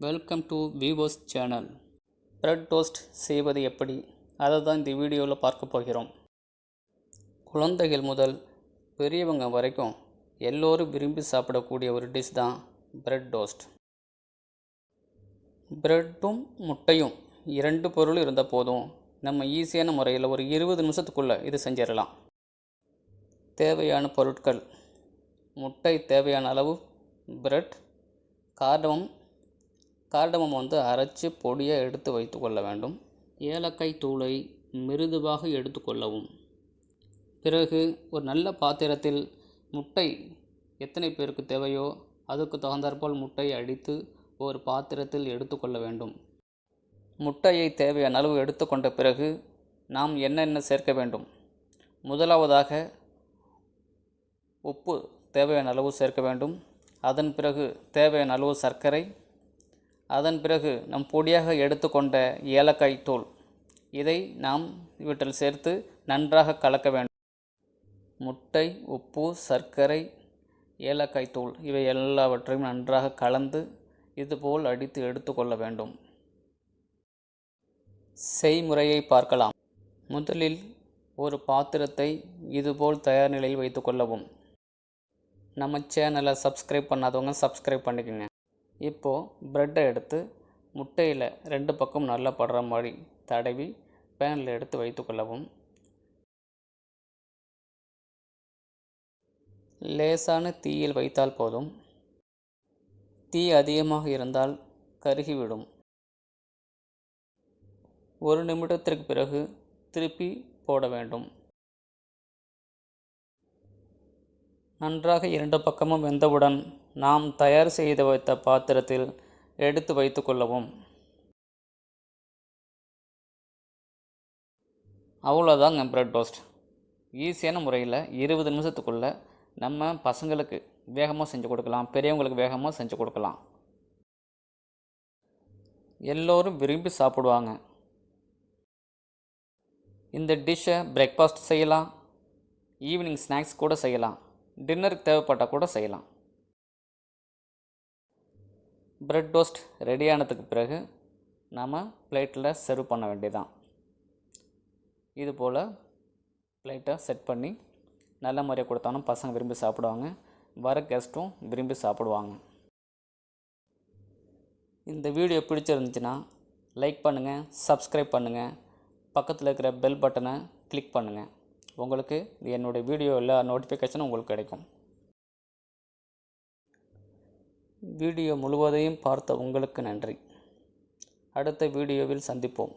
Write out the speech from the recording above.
Welcome to Vivo's channel. Bread toast செய்வது எப்படி, அதை தான் இந்த வீடியோவில் பார்க்க போகிறோம். குழந்தைகள் முதல் பெரியவங்க வரைக்கும் எல்லோரும் விரும்பி சாப்பிடக்கூடிய ஒரு டிஷ் தான் பிரெட் டோஸ்ட். பிரெட்டும் முட்டையும் 2 பொருள் இருந்தால் போதும், நம்ம ஈஸியான முறையில் ஒரு 20 நிமிஷத்துக்குள்ளே இது செஞ்சிடலாம். தேவையான பொருட்கள்: முட்டை தேவையான அளவு, பிரெட், கார்டமம் அரைச்சி பொடியாக எடுத்து வைத்து கொள்ள வேண்டும். ஏலக்காய் தூளை மிருதுவாக எடுத்துக்கொள்ளவும். பிறகு ஒரு நல்ல பாத்திரத்தில் முட்டை எத்தனை பேருக்கு தேவையோ அதுக்கு தகுந்தாற்போல் முட்டையை அடித்து ஒரு பாத்திரத்தில் எடுத்துக்கொள்ள வேண்டும். முட்டையை தேவையான அளவு எடுத்துக்கொண்ட பிறகு நாம் என்னென்ன சேர்க்க வேண்டும்? முதலாவதாக உப்பு தேவையான அளவு சேர்க்க வேண்டும். அதன் பிறகு தேவையான அளவு சர்க்கரை, அதன் பிறகு நம் பொடியாக எடுத்துக்கொண்ட ஏலக்காய் தூள், இதை நாம் இவற்றில் சேர்த்து நன்றாக கலக்க வேண்டும். முட்டை, உப்பு, சர்க்கரை, ஏலக்காய் தூள் இவை எல்லாவற்றையும் நன்றாக கலந்து இதுபோல் அடித்து எடுத்துக்கொள்ள வேண்டும். செய்முறையை பார்க்கலாம். முதலில் ஒரு பாத்திரத்தை இதுபோல் தயார் நிலையில் வைத்து கொள்ளவும். நம்ம சேனலை சப்ஸ்கிரைப் பண்ணாதவங்க சப்ஸ்கிரைப் பண்ணிக்கோங்க. இப்போது ப்ரெட்டை எடுத்து முட்டையில் 2 பக்கம் நல்லா படுற மாதிரி தடவி பேனில் எடுத்து வைத்து கொள்ளவும். லேசான தீயில் வைத்தால் போதும். தீ அதிகமாக இருந்தால் கருகிவிடும். 1 நிமிடத்திற்கு பிறகு திருப்பி போட வேண்டும். நன்றாக 2 பக்கமும் வெந்தவுடன் நாம் தயார் செய்து வைத்த பாத்திரத்தில் எடுத்து வைத்து கொள்ளவும். அவ்வளோதாங்க பிரெட் டோஸ்ட். ஈஸியான முறையில் 20 நிமிஷத்துக்குள்ளே நம்ம பசங்களுக்கு வேகமாக செஞ்சு கொடுக்கலாம், பெரியவங்களுக்கு வேகமாக செஞ்சு கொடுக்கலாம். எல்லோரும் விரும்பி சாப்பிடுவாங்க. இந்த டிஷ்ஷை பிரேக்ஃபாஸ்ட் செய்யலாம், ஈவினிங் ஸ்நாக்ஸ் கூட செய்யலாம், டின்னருக்கு தேவைப்பட்டால் கூட செய்யலாம். பிரெட் டோஸ்ட் ரெடியானதுக்கு பிறகு நாம் பிளேட்டில் சர்வ் பண்ண வேண்டியதான். இதுபோல் பிளேட்டை செட் பண்ணி நல்ல முறையாக கொடுத்தாலும் பசங்க விரும்பி சாப்பிடுவாங்க, வர கெஸ்ட்டும் விரும்பி சாப்பிடுவாங்க. இந்த வீடியோ பிடிச்சிருந்துச்சுன்னா லைக் பண்ணுங்கள், சப்ஸ்கிரைப் பண்ணுங்கள், பக்கத்தில் இருக்கிற பெல் பட்டனை கிளிக் பண்ணுங்கள். உங்களுக்கு என்னுடைய வீடியோ எல்லா நோட்டிஃபிகேஷனும் உங்களுக்கு கிடைக்கும். வீடியோ முழுவதையும் பார்த்த உங்களுக்கு நன்றி. அடுத்த வீடியோவில் சந்திப்போம்.